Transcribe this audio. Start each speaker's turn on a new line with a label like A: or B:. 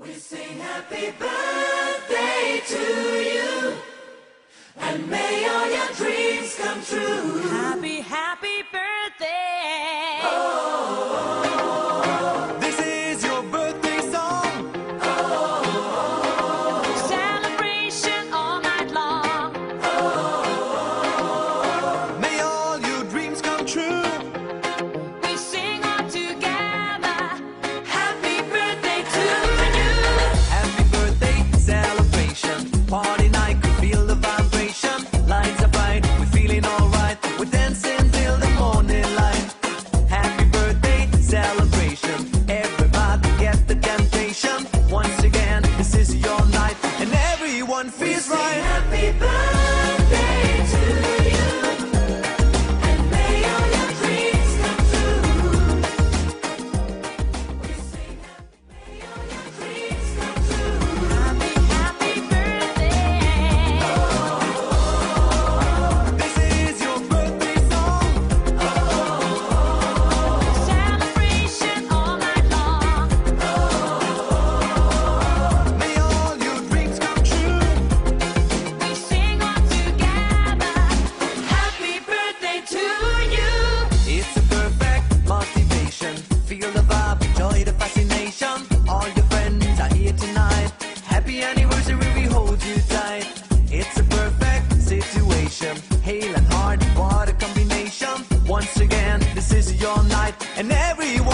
A: We sing happy birthday to you, and may all your dreams come true.
B: Happy, happy birthday.
C: This is your birthday song.
B: Celebration all night long.
C: May all your dreams come true.
B: We sing all together. Happy birthday to you.
C: Happy birthday celebration. Party night, could feel the vibration. Lights are bright, we're feeling alright. We're dancing till the morning light. Happy birthday celebration. Everybody get the temptation. Once again, this is your night, and everyone feels
A: Sing
C: right.
A: happy birthday to you, and may all your dreams come true. We sing may all your dreams come true.
B: Happy, happy birthday.
C: This is your birthday song.
B: Celebration all night long.
C: May all your dreams come true.
B: We sing all together. Happy birthday to you.
C: It's a perfect motivation. Feel the vibe, enjoy the fascination. All your friends are here tonight. Happy anniversary, we hold you tight. It's a perfect situation. Hale and hard, what a combination. Once again, this is your night, and everyone